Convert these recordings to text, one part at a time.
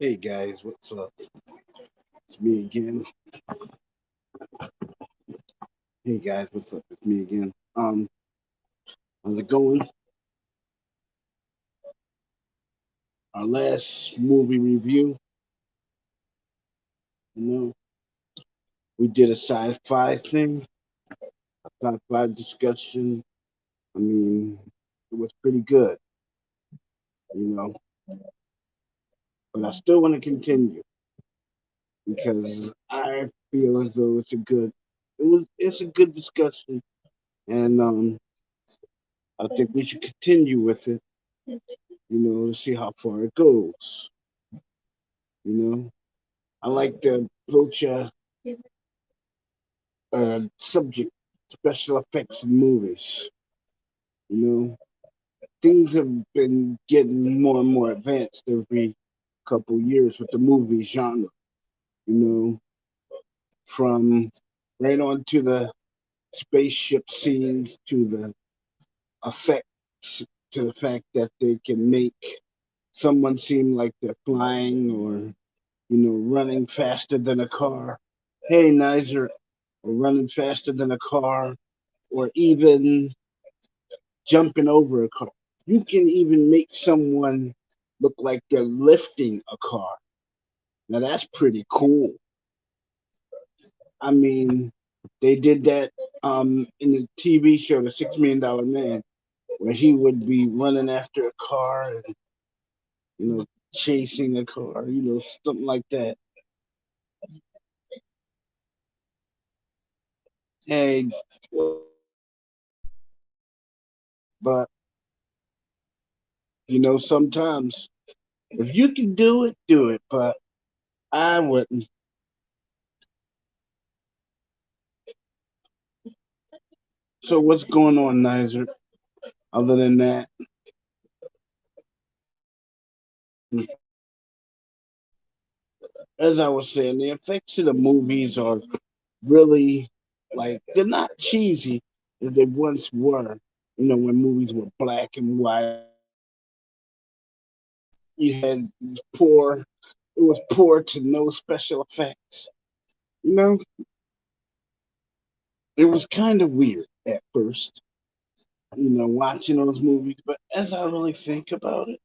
Hey guys, what's up? It's me again. Hey guys, what's up? It's me again. How's it going? Our last movie review, you know, we did a sci-fi thing, sci-fi discussion. I mean, it was pretty good, you know, but I still want to continue because I feel as though it's a good discussion, and I think we should continue with it, to see how far it goes. You know, I like to approach subject special effects in movies. You know, things have been getting more and more advanced every couple years with the movie genre. You know, from right on to the spaceship scenes to the effects to the fact that they can make someone seem like they're flying or running faster than a car. Hey, Nizer, or running faster than a car, or even jumping over a car. You can even make someone look like they're lifting a car. Now that's pretty cool. I mean, they did that in the TV show, The $6 Million Man, where he would be running after a car and chasing a car, something like that. Hey, but sometimes if you can do it, do it. But I wouldn't. So what's going on, Nizer? Other than that, as I was saying, the effects of the movies are really like they're not cheesy as they once were. When movies were black and white, you had poor. It was poor to no special effects. You know, it was kind of weird at first. Watching those movies, but as I really think about it,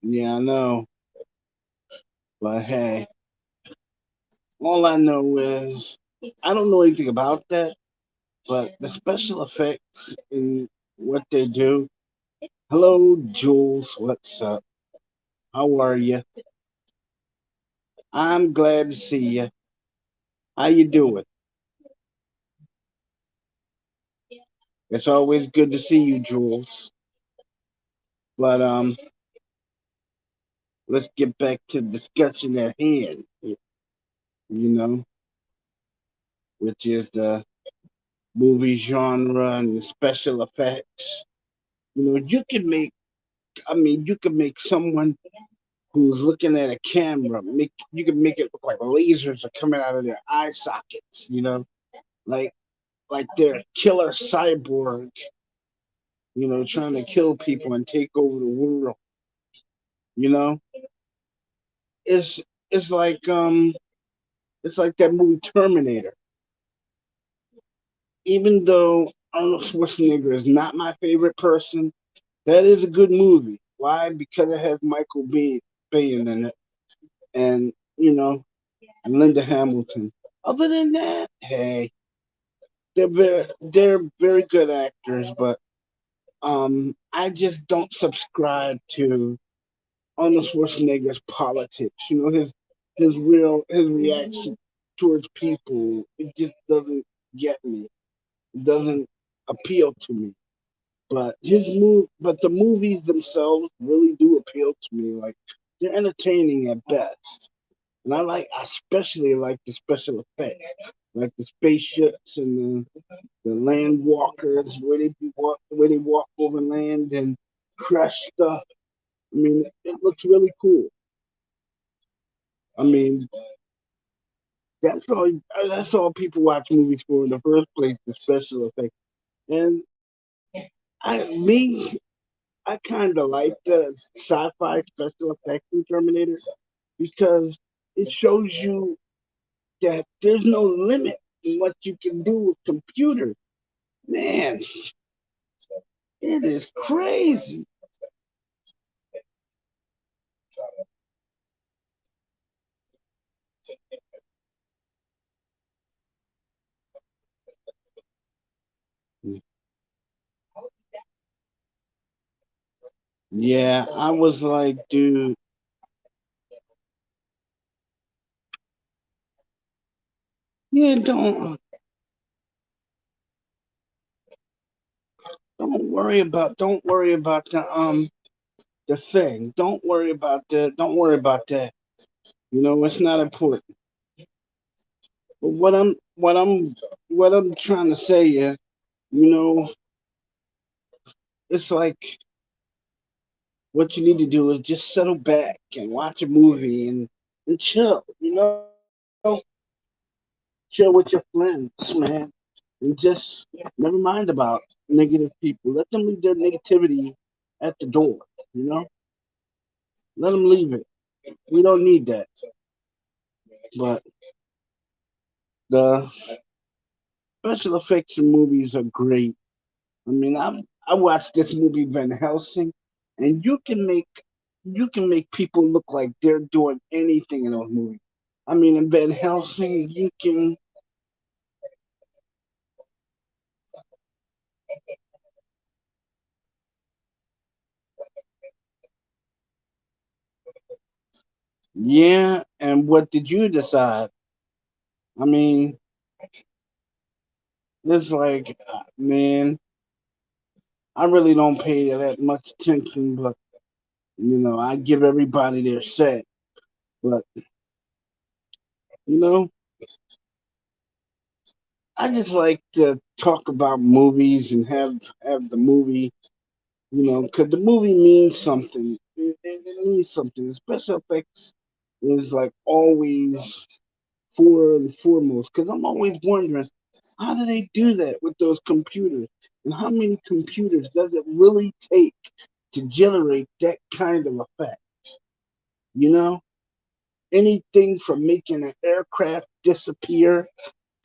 yeah, I know. But hey, all I know is I don't know anything about that. But the special effects in what they do. Hello, Jules. What's up? How are you? I'm glad to see you. How you doing? It's always good to see you, Jules. But let's get back to the discussion at hand. Know, which is the movie genre and the special effects. You can make. I mean, you can make someone who's looking at a camera. You can make it look like lasers are coming out of their eye sockets. Like they're a killer cyborg. Trying to kill people and take over the world. You know, it's it's like um it's like that movie Terminator. Even though Arnold Schwarzenegger is not my favorite person, that is a good movie. Why? Because it has Bain in it, and and Linda Hamilton. Other than that, hey, they're very good actors, but I just don't subscribe to Arnold Schwarzenegger's politics. His reaction towards people. It just doesn't get me. It doesn't appeal to me. But the movies themselves really do appeal to me. Like they're entertaining at best. And I especially like the special effects, like the spaceships and the land walkers, where they walk over land and crush stuff. I mean, it looks really cool. I mean, That's all. That's all people watch movies for in the first place. The special effects. And me, I kind of like the sci-fi special effects in Terminator because it shows you that there's no limit in what you can do with computers. Man, it is crazy. Yeah, I was like, dude, yeah, don't worry about the thing. Don't worry about that. You know, it's not important. But what I'm trying to say is, you know, it's like what you need to do is just settle back and watch a movie and chill, you know, chill with your friends, man. And just never mind about negative people. Let them leave their negativity at the door, you know? Let them leave it. We don't need that. But the special effects in movies are great. I mean, I watched this movie Van Helsing, and you can make people look like they're doing anything in those movies. I mean, in Van Helsing, you can, yeah. And what did you decide? I mean, it's like, man, I really don't pay that much attention, but you know, I give everybody their set. But you know, I just like to talk about movies and have the movie, you know, because the movie means something. It means something. The special effects is like always for and foremost, because I'm always wondering how do they do that with those computers, and how many computers does it really take to generate that kind of effect? You know, anything from making an aircraft disappear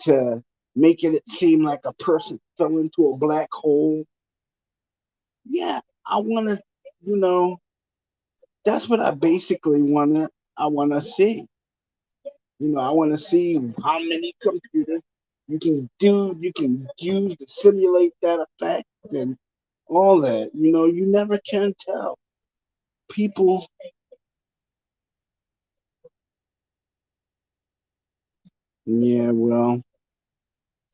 to making it seem like a person fell into a black hole. Yeah, I want to, you know, that's what I basically I want to see. You know, I want to see how many computers you can use to simulate that effect and all that. You know, you never can tell. People, yeah, well,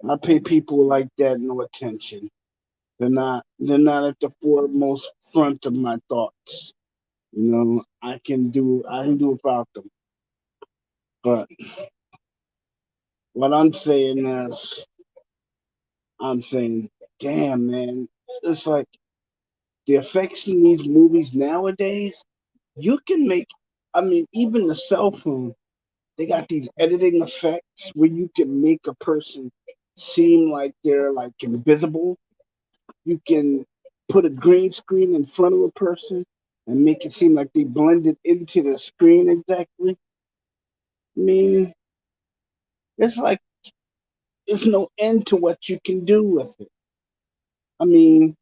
I pay people like that no attention. They're not at the foremost front of my thoughts. You know, I can do without them. But what I'm saying is, I'm saying, damn, man, it's like the effects in these movies nowadays. You can make, I mean, even the cell phone, they got these editing effects where you can make a person seem like they're like invisible. You can put a green screen in front of a person and make it seem like they blended into the screen exactly. I mean, it's like there's no end to what you can do with it. I mean,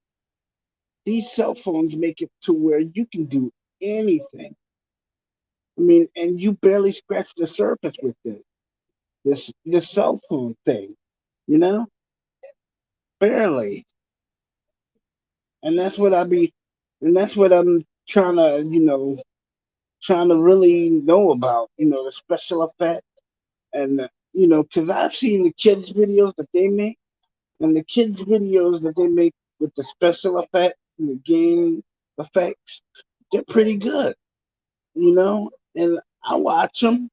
these cell phones make it to where you can do anything. I mean, and you barely scratch the surface with this cell phone thing, you know, barely. And that's what I be, and that's what I'm trying to, you know, trying to really know about, you know, the special effects and you know, because I've seen the kids' videos that they make, and the kids' videos that they make with the special effects and the game effects, they're pretty good, you know. And I watch them.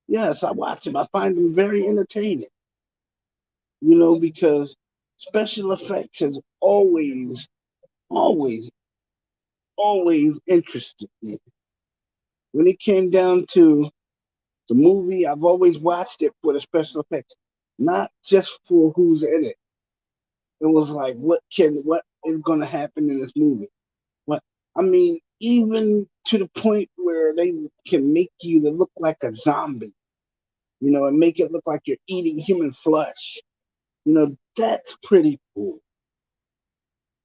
Yes, I watch them. I find them very entertaining, you know, because special effects has always, always interested me. When it came down to The movie, I've always watched it for the special effects, not just for who's in it. It was like, what is going to happen in this movie? What I mean, even to the point where they can make you to look like a zombie, and make it look like you're eating human flesh. That's pretty cool.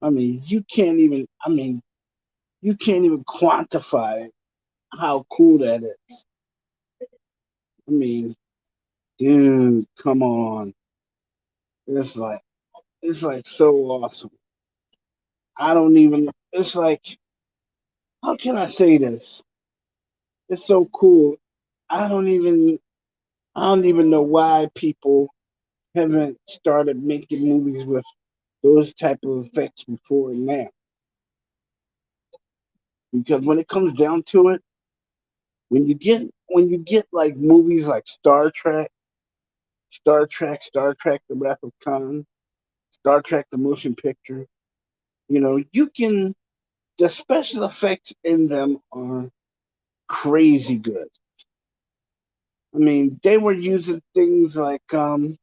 I mean, you can't even. I mean, you can't even quantify how cool that is. I mean, dude, come on. It's like so awesome. I don't even. It's like, how can I say this? It's so cool. I don't even. I don't even know why people haven't started making movies with those type of effects before and now. Because when it comes down to it, when you get like movies like Star Trek: The Wrath of Khan, Star Trek: The Motion Picture, you can the special effects in them are crazy good. I mean, they were using things like the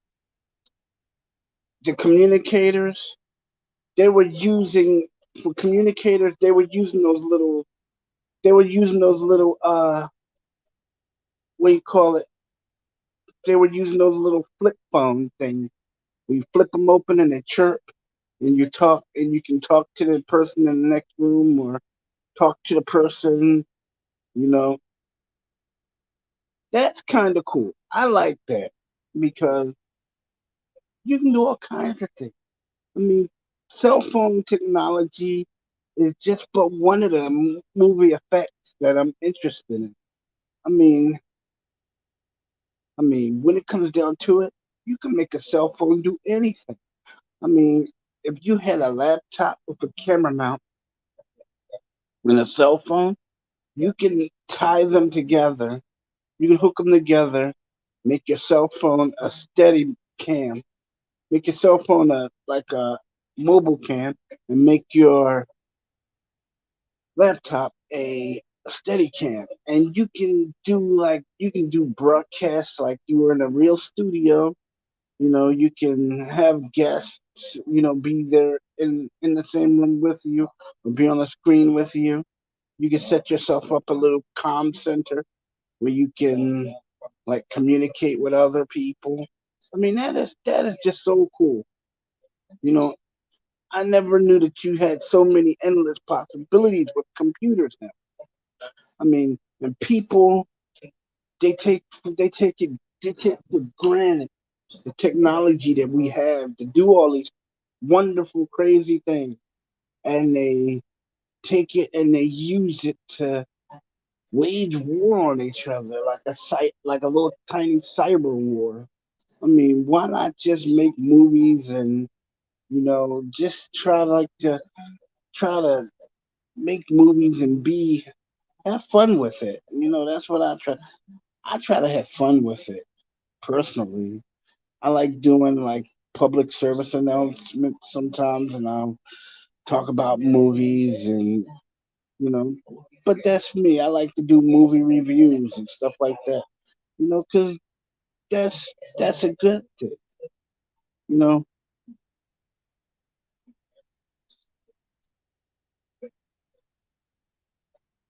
communicators. They were using for communicators. They were using those little what do you call it? They were using those little flip phone things. You flip them open and they chirp, and you can talk to the person in the next room or talk to the person. You know, that's kind of cool. I like that because you can do all kinds of things. I mean, cell phone technology is just but one of the movie effects that I'm interested in. I mean, when it comes down to it, you can make a cell phone do anything. I mean, if you had a laptop with a camera mount and a cell phone, you can tie them together. You can hook them together, make your cell phone a steady cam, make your cell phone like a mobile cam, and make your laptop a steady cam. And you can do broadcasts like you were in a real studio. You can have guests, be there in the same room with you or be on the screen with you. You can set yourself up a little comm center where you can like communicate with other people. I mean, that is just so cool. You know, I never knew that you had so many endless possibilities with computers now. I mean, and people they take for granted the technology that we have to do all these wonderful, crazy things, and they take it and they use it to wage war on each other like a little tiny cyber war. I mean, why not just make movies and just try to make movies and be have fun with it. That's what I try. I try to have fun with it personally. I like doing like public service announcements sometimes, and I'll talk about movies and you know. But that's me. I like to do movie reviews and stuff like that. Because that's that's a good thing. You know.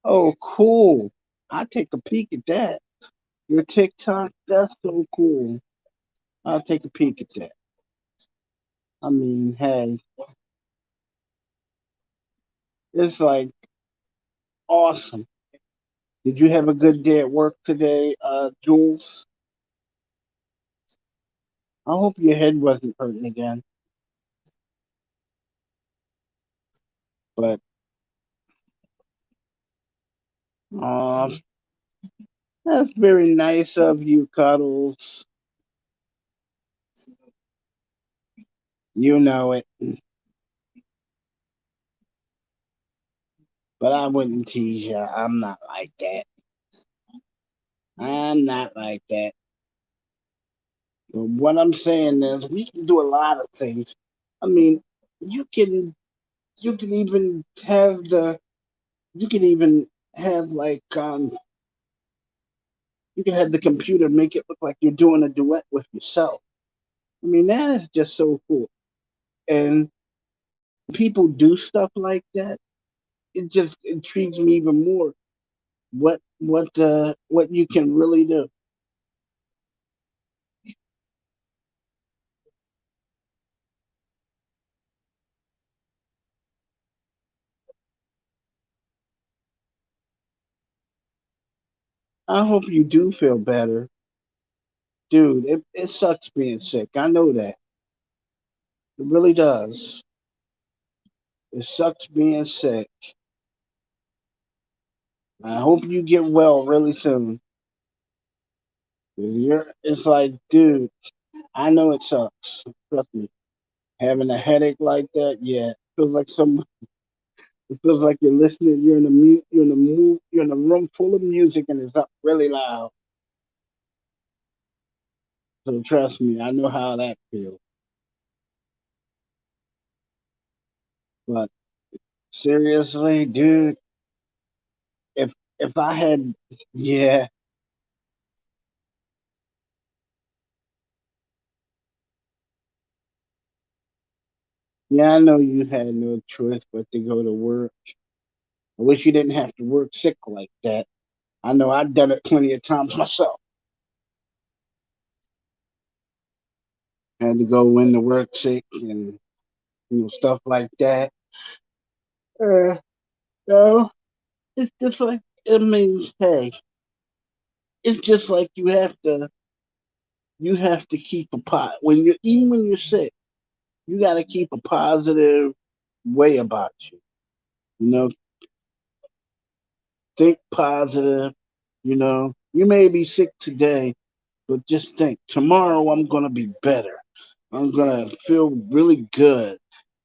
Oh, cool. I take a peek at that. Your TikTok, that's so cool. I'll take a peek at that. I mean, hey, it's like awesome. Did you have a good day at work today, Jules? I hope your head wasn't hurting again. But um, that's very nice of you, Cuddles. You know it. But I wouldn't tease you. I'm not like that. I'm not like that. But what I'm saying is, we can do a lot of things. I mean, you can you can even have the you can even have like You can have the computer make it look like you're doing a duet with yourself. I mean, that is just so cool. And people do stuff like that. It just intrigues me even more. What you can really do. I hope you do feel better, dude. It sucks being sick. I know that. It really does. It sucks being sick. I hope you get well really soon. 'Cause it's like, dude, I know it sucks. Trust me. Having a headache like that, yeah, it feels like it feels like you're listening. You're in a room full of music and it's up really loud. So trust me, I know how that feels. But seriously, dude, if if I had, yeah, yeah, I know you had no choice but to go to work. I wish you didn't have to work sick like that. I know I've done it plenty of times myself. Had to go in to work sick and stuff like that. Uh, no, it's just like I mean, hey, it's just like you have to keep a pot when you're even when you're sick. You got to keep a positive way about you. You know, think positive. You may be sick today, but just think tomorrow I'm gonna be better. I'm gonna feel really good,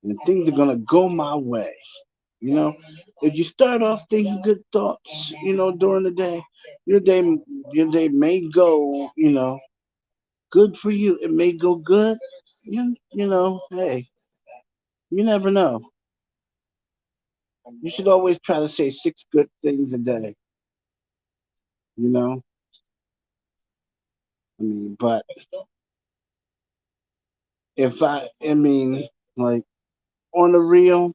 and things are gonna go my way. You know, if you start off thinking good thoughts, during the day, your day, your day may go, good for you. It may go good. Hey, you never know. You should always try to say six good things a day. You know, I mean, but I mean, like on the real,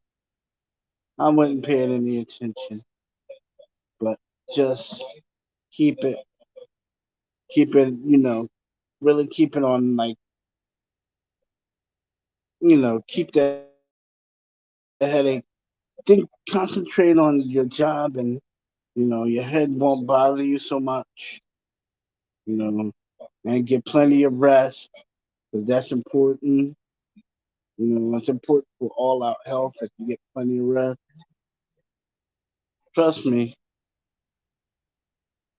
I wouldn't pay it any attention. But just keep it, keep it, really keep it on, like, keep that headache. Think, concentrate on your job, and your head won't bother you so much. You know, and get plenty of rest because that's important. It's important for all our health that you get plenty of rest. Trust me,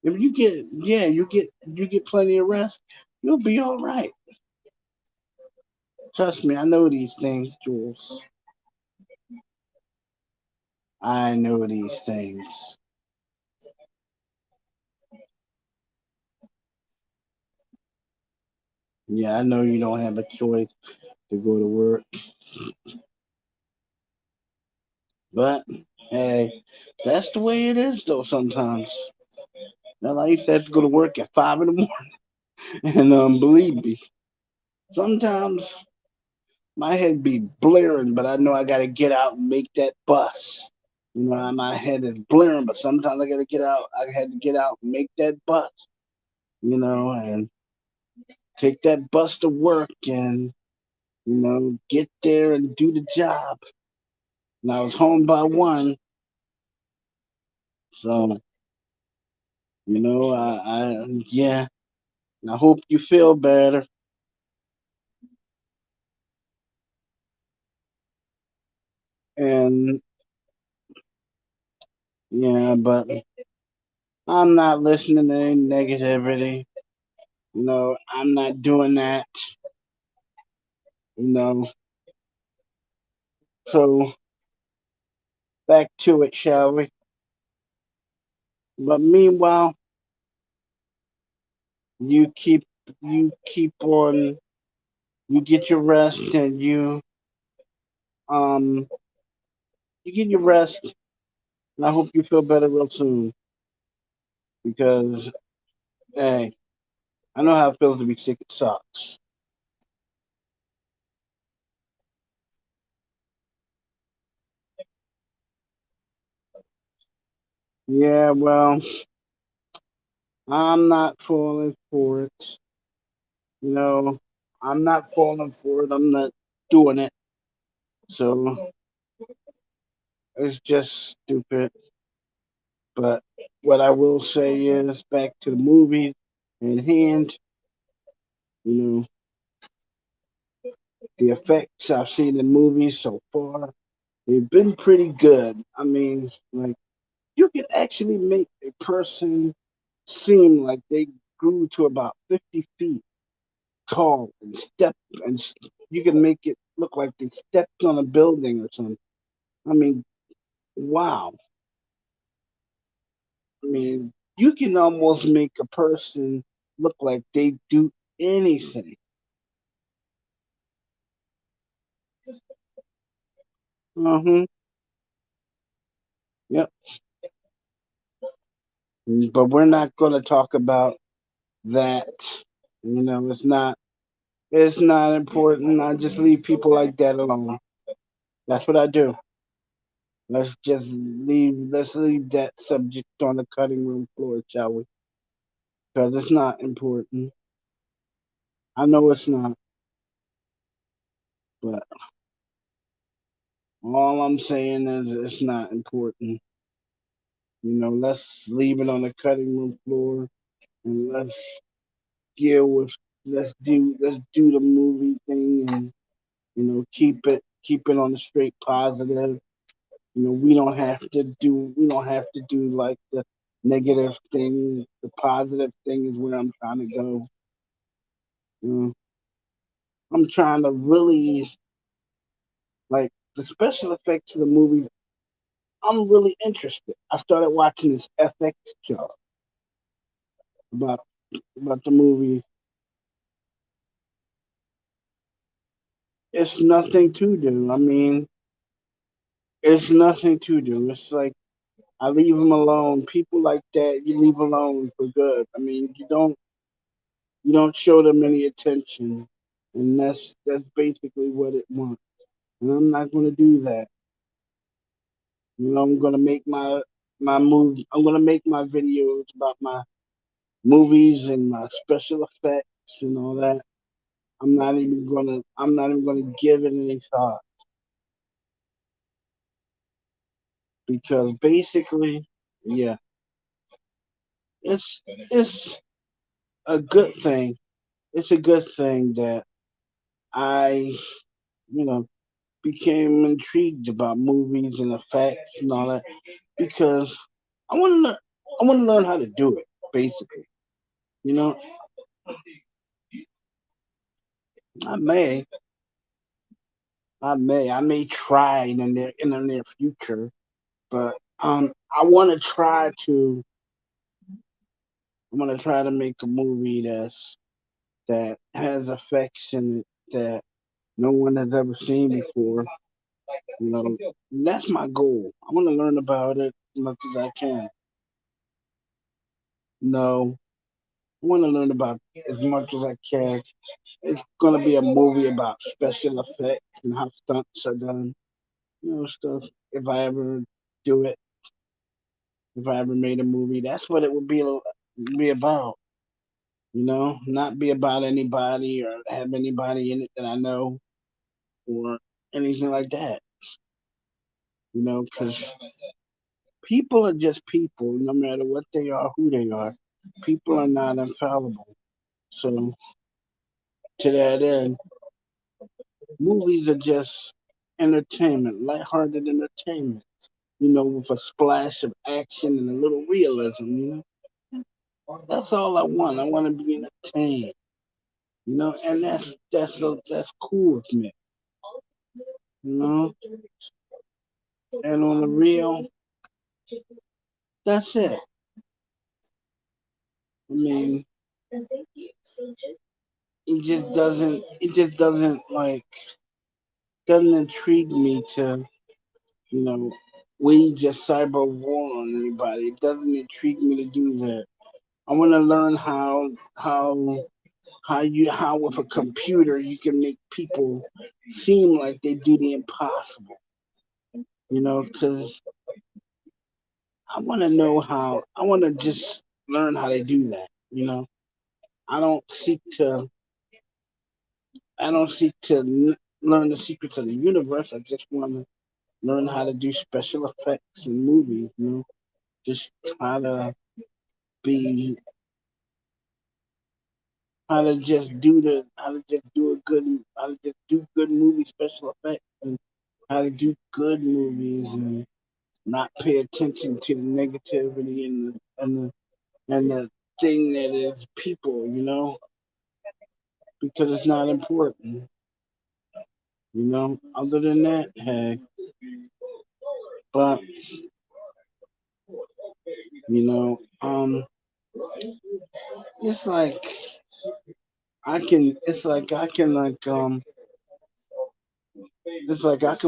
if you get plenty of rest, you'll be all right. Trust me, I know these things, Jules. I know these things. Yeah, I know you don't have a choice to go to work, but hey, that's the way it is, though. Sometimes, well, I used to have to go to work at 5 in the morning, and believe me, sometimes my head be blaring, but I know I gotta get out and make that bus. My head is blaring, but sometimes I gotta get out. I had to get out and make that bus. And take that bus to work and get there and do the job. And I was home by 1, so yeah. And I hope you feel better. And yeah, but I'm not listening to any negativity. I'm not doing that. You know, so back to it, shall we? But meanwhile, you keep on, you get your rest, and um you get your rest, and I hope you feel better real soon because Hey, I know how it feels to be sick. It sucks. Yeah, well, I'm not falling for it. You know, I'm not falling for it. I'm not doing it. So it's just stupid. But what I will say is back to the movie in hand, you know, the effects I've seen in movies so far, they've been pretty good. I mean, like, you can actually make a person seem like they grew to about 50 feet tall and you can make it look like they stepped on a building or something. I mean, wow. I mean, you can almost make a person look like they do anything. Uh-huh. Yep. But we're not going to talk about that. It's not important. I just leave people like that alone. That's what I do. Let's leave that subject on the cutting room floor, shall we? Because it's not important. I know it's not, but all I'm saying is it's not important. Let's leave it on the cutting room floor and deal with let's do the movie thing and keep it on the straight positive. We don't have to do like the negative thing. The positive thing is where I'm trying to go. You know, I'm trying to really like the special effects of the movies. I'm really interested. I started watching this FX show about about the movie. It's nothing to do. I mean, it's nothing to do. It's like I leave them alone. People like that, you leave alone for good. I mean, you don't show them any attention, and that's basically what it wants. And I'm not going to do that. I'm going to make my movie. I'm going to make my videos about my movies and my special effects and all that. I'm not even gonna give it any thought because basically, yeah, it's a good thing. It's a good thing that I, you know, became intrigued about movies and effects and all that because I want to learn. I want to learn how to do it. Basically, you know, I may, I may try in the near future, but I want to try to make a movie that has effects in it that no one has ever seen before. That's my goal. I want to learn about it as much as I can. No, I want to learn about as much as I can. It's gonna be a movie about special effects and how stunts are done. Stuff. If I ever do it, if I ever made a movie, that's what it would be about. Not be about anybody or have anybody in it that I know or anything like that. Because people are just people, no matter what they are, who they are. People are not infallible. So, to that end, movies are just entertainment, lighthearted entertainment, with a splash of action and a little realism. That's all I want. I want to be entertained, and that's cool with me, you know. And on the real, that's it. I mean, it just doesn't like doesn't intrigue me to you know wage a cyber war on anybody. It doesn't intrigue me to do that. I want to learn how with a computer you can make people seem like they do the impossible. Because I want to know how. I want to just learn how to do that. I don't seek to. I don't seek to learn the secrets of the universe. I just want to learn how to do special effects in movies. Just how to be, how to just do a good, how to just do good movie special effects, and how to do good movies, and not pay attention to the negativity and the thing that is people. Because it's not important. Other than that, hey, but it's like I can it's like I can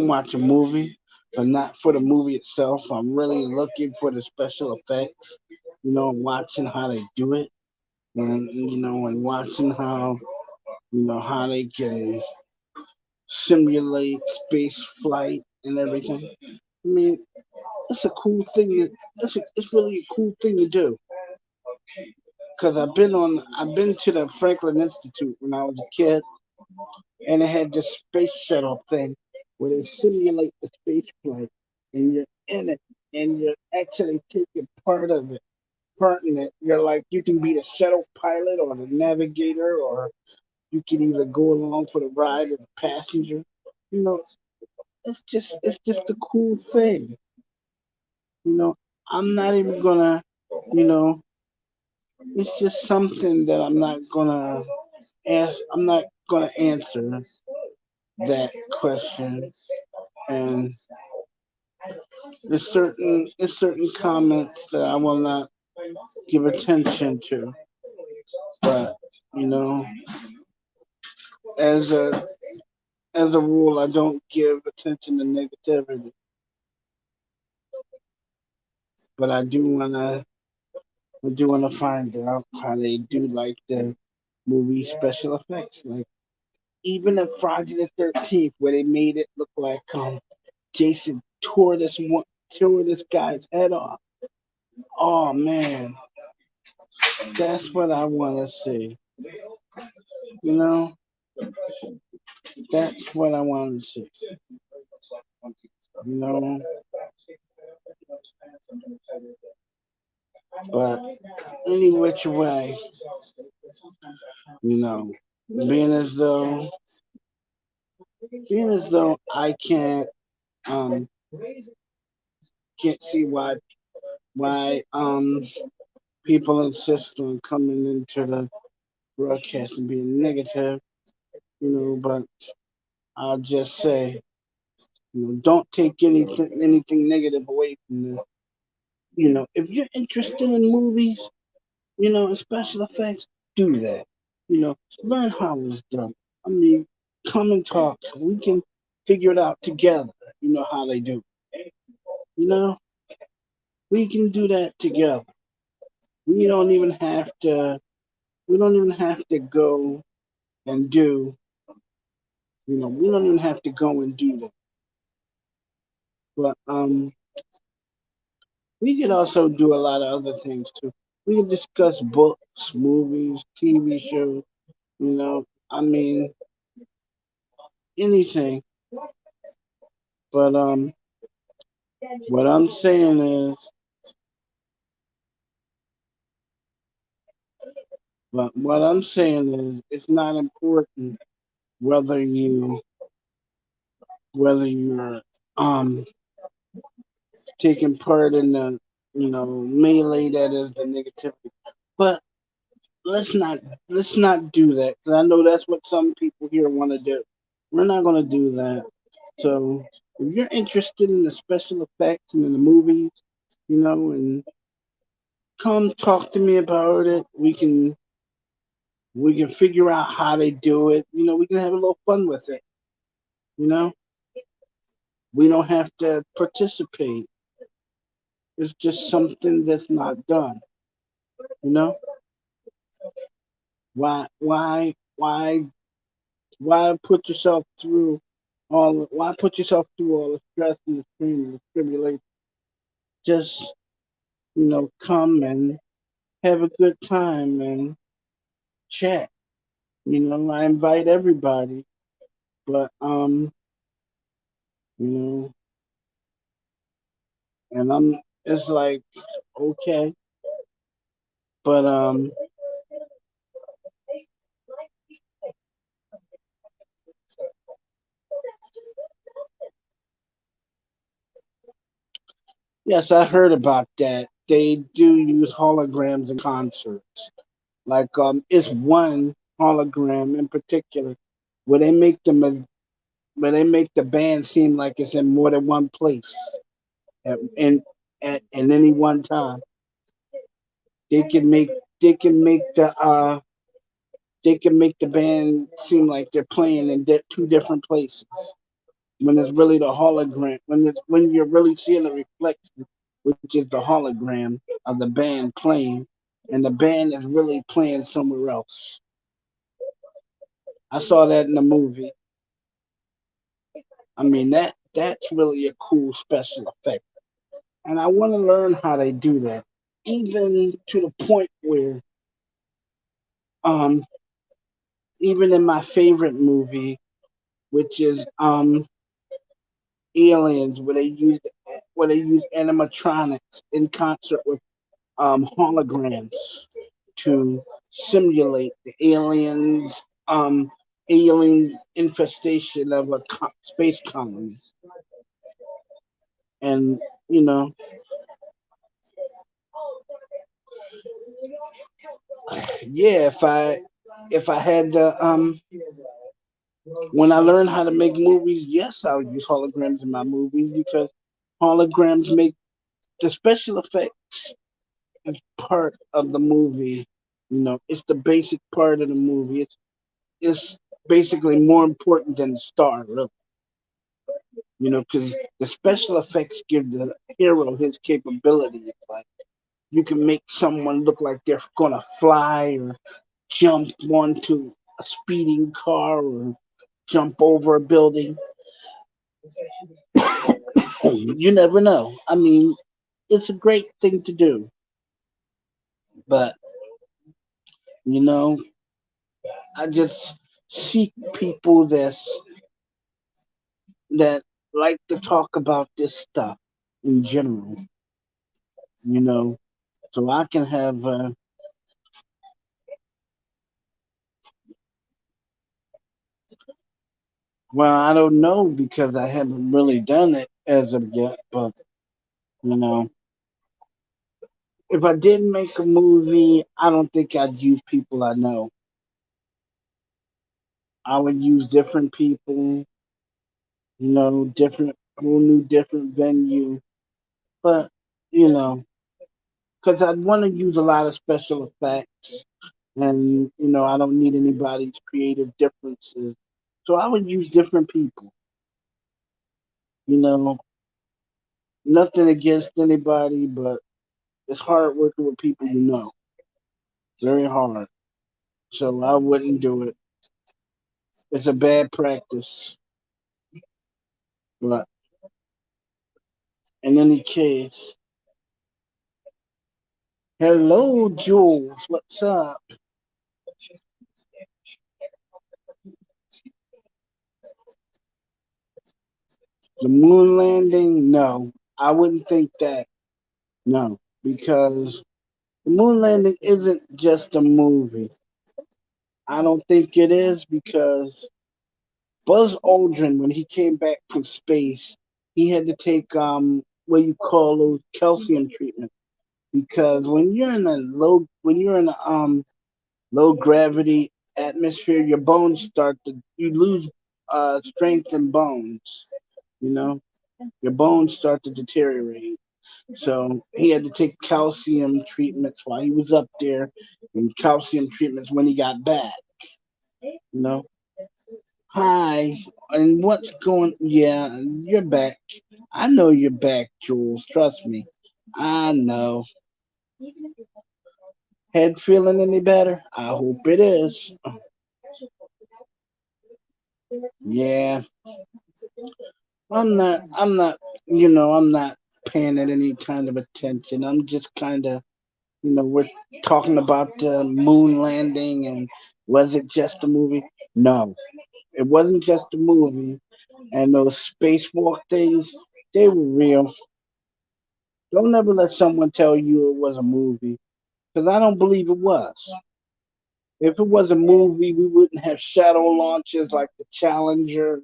watch a movie, but not for the movie itself. I'm really looking for the special effects. Watching how they do it, and watching how they can simulate space flight and everything. I mean, it's a cool thing. It's really a cool thing to do. Because I've been to the Franklin Institute when I was a kid, and it had this space shuttle thing where they simulate the space flight, and you're in it, and you're actually taking part in it. You're like you can be the shuttle pilot or the navigator, or you can either go along for the ride as a passenger. You know, it's just a cool thing. You know, I'm not even gonna, you know, it's just something that I'm not gonna answer that question. And there's certain comments that I will not give attention to. But you know, as a rule, I don't give attention to negativity. But I do wanna find out how they do like the movie special effects. Like even in Friday the 13th, where they made it look like Jason tore this guy's head off. Oh man, that's what I want to see. You know, that's what I want to see. You know, but any which way, you know, being as though I um can't see why people insist on coming into the broadcast and being negative. But I'll just say, don't take anything negative away from this. If you're interested in movies, and special effects, do that. Learn how it's done. I mean, come and talk. We can figure it out together. How they do. You know, we can do that together. We don't even have to. We don't even have to go and do. We don't even have to go and do that. But we could also do a lot of other things too. We can discuss books, movies, TV shows. I mean, anything. But what I'm saying is, it's not important whether you're um taking part in the melee that is the negativity. But let's not do that because I know that's what some people here want to do. We're not going to do that. So if you're interested in the special effects and in the movies, and come talk to me about it. We can figure out how they do it. We can have a little fun with it. You know, we don't have to participate. It's just something that's not done. You know, why put yourself through why put yourself through all the stress and the strain and the tribulation? Just, come and have a good time and chat. I invite everybody, but you know, and it's like, okay, but yes, I heard about that. They do use holograms in concerts. Like it's one hologram in particular where they make them where they make the band seem like it's in more than one place at any one time. They can make they can make the uh they can make the band seem like they're playing in two different places when it's really the hologram when you're really seeing the reflection, which is the hologram of the band playing, and the band is really playing somewhere else. I saw that in the movie. I mean that's really a cool special effect, and I want to learn how they do that, even to the point where um even in my favorite movie, which is Aliens, where they use animatronics in concert with holograms to simulate the um alien infestation of a space colony. And you know, yeah, if I had the when I learned how to make movies, yes, I'll use holograms in my movies because holograms make the special effects is part of the movie. It's the basic part of the movie. It's basically more important than the star, really. Because the special effects give the hero his capability. Like you can make someone look like they're gonna fly or jump onto a speeding car or jump over a building. You never know. I mean, it's a great thing to do, but you know, I just seek people that like to talk about this stuff in general. You know, so I can have. Well, I don't know because I haven't really done it as of yet, but you know, if I did make a movie, I don't think I'd use people I know. I would use different people, different, whole new, different venue. But, you know, because I'd want to use a lot of special effects, and, I don't need anybody's creative differences. So I would use different people, you know, nothing against anybody, but it's hard working with people you know. Very hard. So I wouldn't do it. It's a bad practice. But in any case, hello, Jules. What's up? The moon landing? No, I wouldn't think that. No, because the moon landing isn't just a movie. I don't think it is because Buzz Aldrin, when he came back from space, he had to take what you call those calcium treatments because when you're in a low gravity atmosphere, your bones you lose strength in bones. You know, your bones start to deteriorate. So he had to take calcium treatments while he was up there, and calcium treatments when he got back. You know, hi, and what's going? Yeah, you're back. I know you're back, Jules. Trust me. I know. Head feeling any better? I hope it is. Yeah, I'm not, I'm not paying it any kind of attention. I'm just kind of, we're talking about the moon landing and was it just a movie? No, it wasn't just a movie. And those spacewalk things, they were real. Don't ever let someone tell you it was a movie, because I don't believe it was. If it was a movie, we wouldn't have shuttle launches like the Challenger,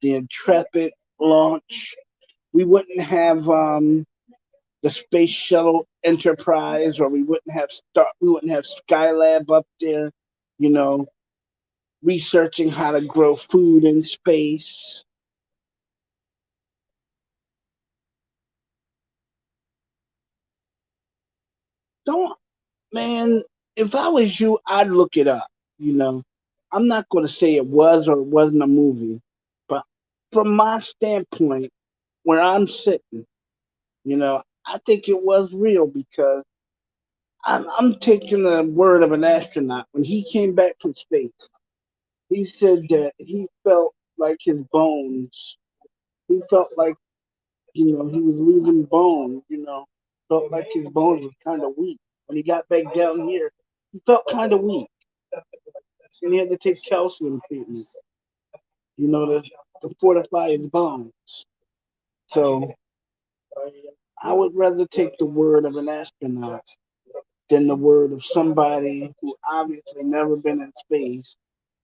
the Intrepid launch. We wouldn't have the Space Shuttle Enterprise, or we wouldn't have Skylab up there, you know, researching how to grow food in space. Don't Man, if I was you, I'd look it up. You know, I'm not going to say it was or it wasn't a movie, but from my standpoint, where I'm sitting, I think it was real because I'm taking the word of an astronaut. When he came back from space, he said that he felt like his bones. He felt like, he was losing bone, felt like his bones was kind of weak. When he got back down here, he felt kind of weak. And he had to take calcium treatment, to fortify his bones. So I would rather take the word of an astronaut than the word of somebody who obviously never been in space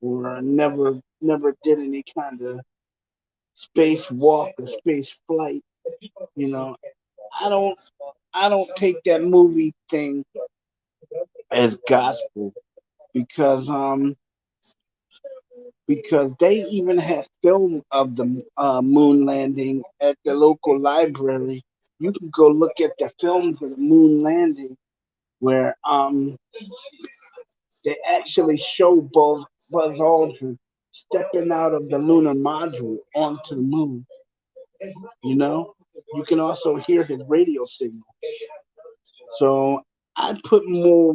or never did any kind of space walk or space flight. You know, I don't I don't take that movie thing as gospel because they even had film of the moon landing at the local library. You can go look at the films of the moon landing where they actually show Buzz Aldrin stepping out of the lunar module onto the moon. You know, you can also hear his radio signal. So I put more,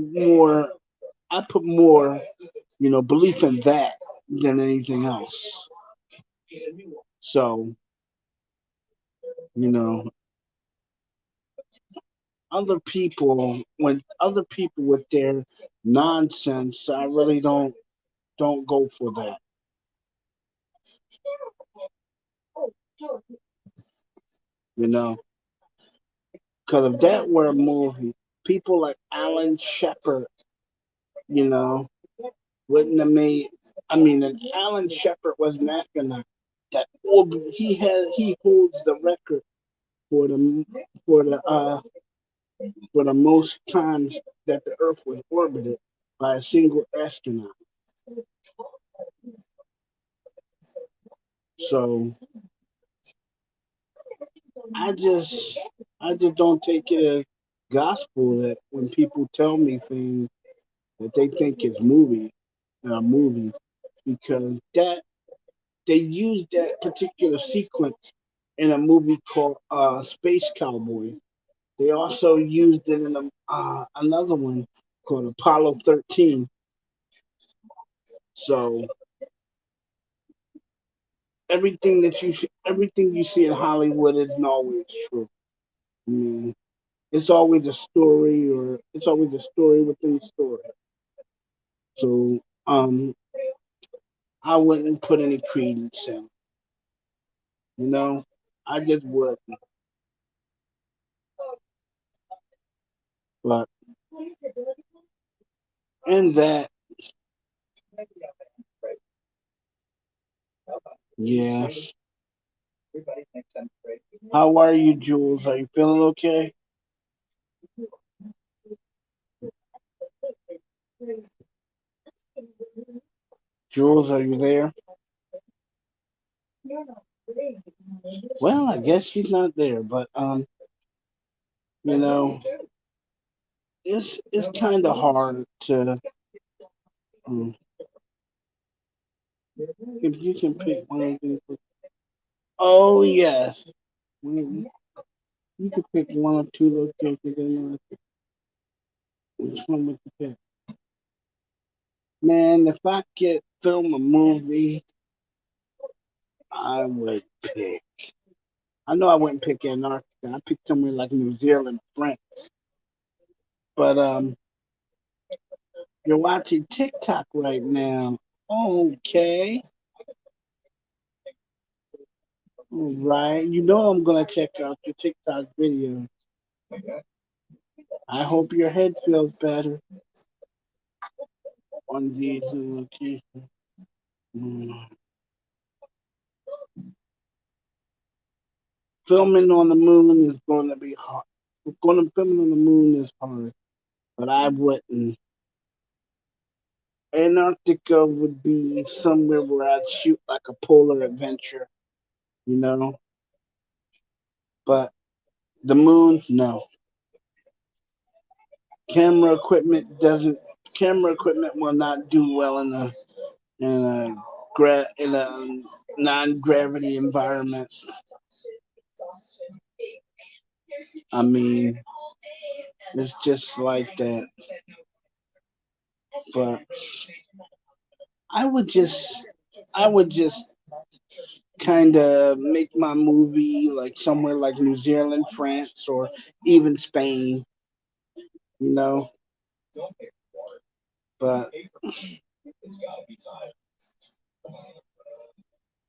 belief in that than anything else. So, you know, when other people with their nonsense, I really don't go for that. You know, because if that were a movie, people like Alan Shepard, you know, wouldn't have made. I mean, and Alan Shepard was an astronaut. He holds the record for the for the uh for the most times that the Earth was orbited by a single astronaut. So I just I just don't take it as gospel that when people tell me things that they think is movie, because that they used that particular sequence in a movie called Space Cowboy. They also used it in another one called Apollo 13. So everything you see in Hollywood isn't always true. I mean, it's always a story within a story. So I wouldn't put any credence in. You know, I just would. But in that, yeah. How are you, Jules? Are you feeling okay? Jules, are you there? Well, I guess she's not there, but you know, it's kind of hard to um, if you can pick one of these. Oh yes, you can pick one or two locations. Which one would you pick? Man, if I could film a movie, I would pick. I know I wouldn't pick Antarctica. I picked somewhere like New Zealand, France. But you're watching TikTok right now. Okay. All right. You know I'm gonna check out your TikTok video. I hope your head feels better on these locations. Mm. Filming on the moon is going to be hard. Going to filming on the moon is hard, but I wouldn't. Antarctica would be somewhere where I'd shoot like a polar adventure, you know. But the moon, no. Camera equipment doesn't. Camera equipment will not do well in a in a non-gravity environment. I mean, it's just like that. But I would just kind of make my movie like somewhere like New Zealand, France, or even Spain, you know. But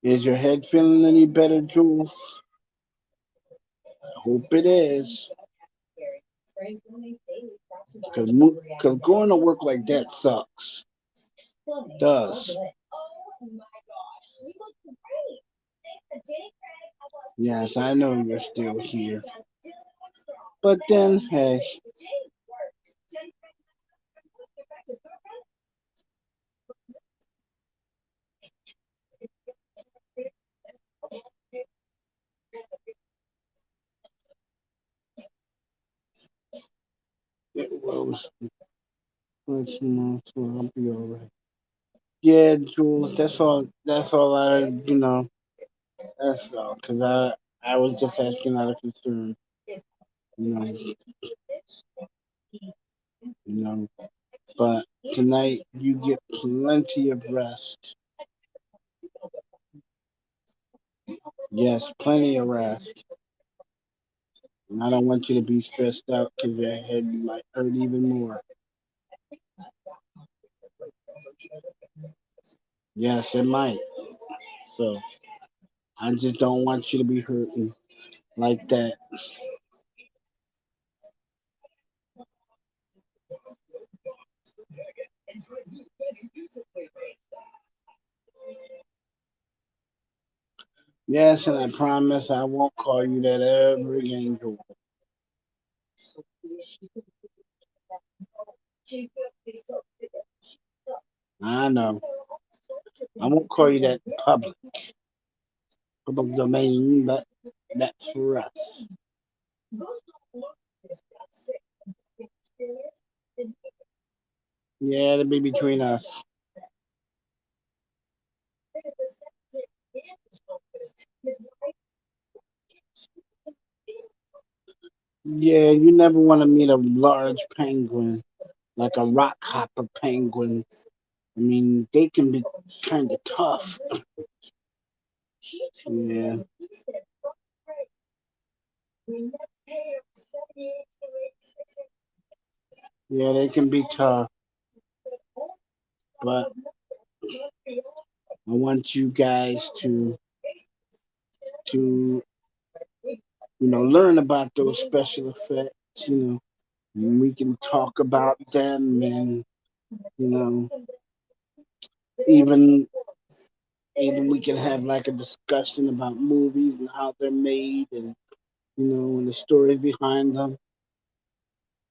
is your head feeling any better, Jules? I hope it is. Because going to work like that sucks. It does. Yes, I know you're still here. But then, hey, it was. I'll be alright. Yeah, Jules, that's all. That's all that's all. Cause I was just asking out of concern. You know, you know. But tonight you get plenty of rest. Yes, plenty of rest. And I don't want you to be stressed out because your head might hurt even more. Yes, it might. So I just don't want you to be hurting like that. Yes, and I promise I won't call you that ever again, George. I know. I won't call you that public domain, but that's for us. Yeah, it'll be between us. Yeah, you never want to meet a large penguin, like a rock hopper penguin. I mean, they can be kind of tough. Yeah, yeah, they can be tough. But I want you guys to learn about those special effects. And we can talk about them, and you know even even we can have like a discussion about movies and how they're made, and the story behind them.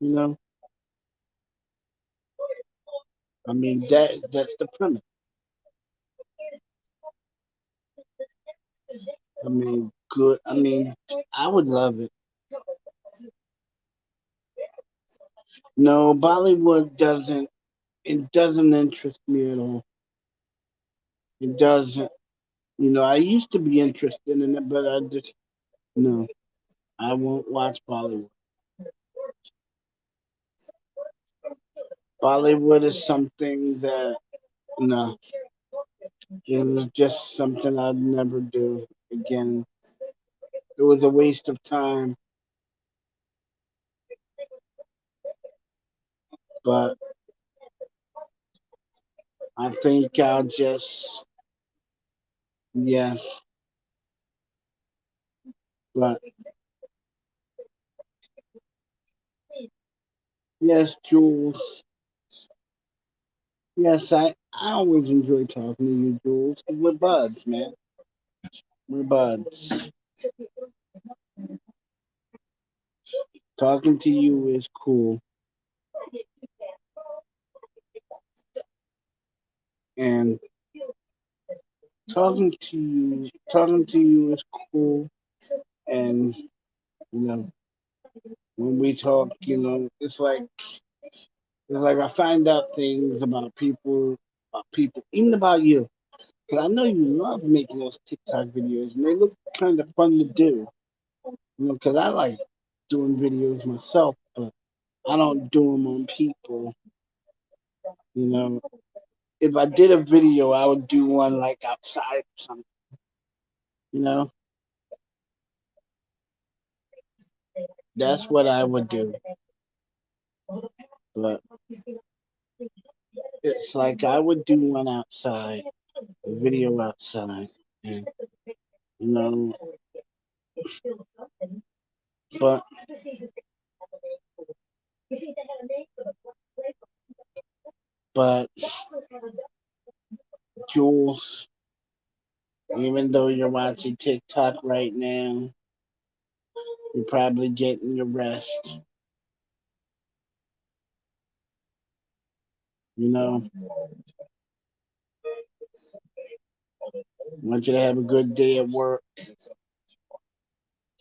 You know, I mean that's the premise. I mean, good. I mean, I would love it. No, Bollywood doesn't. It doesn't interest me at all. It doesn't. I used to be interested in it, but I just no. I won't watch Bollywood. Bollywood is something that no, it was just something I'd never do again. It was a waste of time, but I think I'll just yeah. But yes, Jules. Yes, I always enjoy talking to you, Jules. We're buds, man. We're buds. Talking to you is cool, and talking to you is cool. And you know, when we talk, it's like I find out things about people, even about you. Because I know you love making those TikTok videos, and they look kind of fun to do. Because I like doing videos myself, but I don't do them on people. You know, if I did a video, I would do one like outside or something. You know, that's what I would do. But it's like I would do one outside, a video outside, and you know, but but Jules, even though you're watching TikTok right now, you're probably getting your rest. You know, I want you to have a good day at work.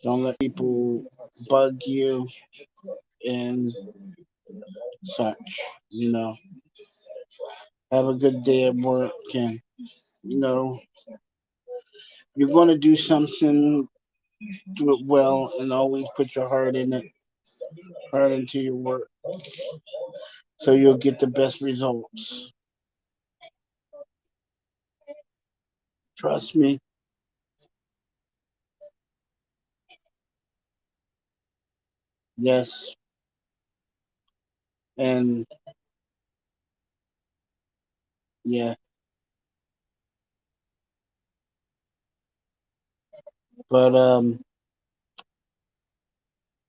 Don't let people bug you and such. You know, have a good day at work, and you know, you're going to do something, do it well, and always put your heart in it, heart into your work, so you'll get the best results. Trust me. Yes, and yeah, but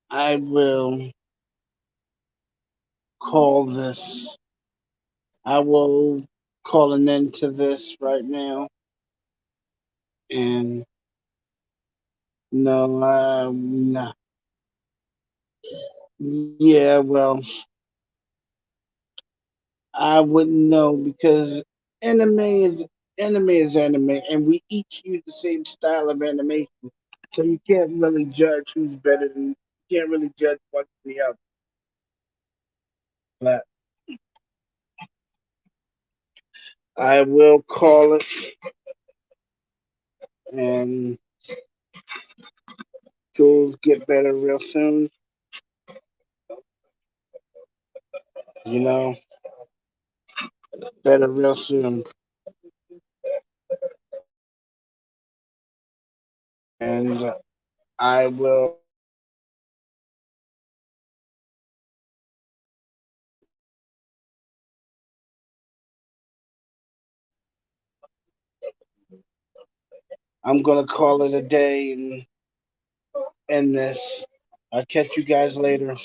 I will call this. I will call an end to this right now, and no, nah. Yeah, well, I wouldn't know because anime is anime is anime, and we each use the same style of animation, so you can't really judge who's better than. You can't really judge one than the other. But I will call it, and Jules get better real soon. You know, better real soon, and I will. I'm gonna call it a day and end this. I'll catch you guys later.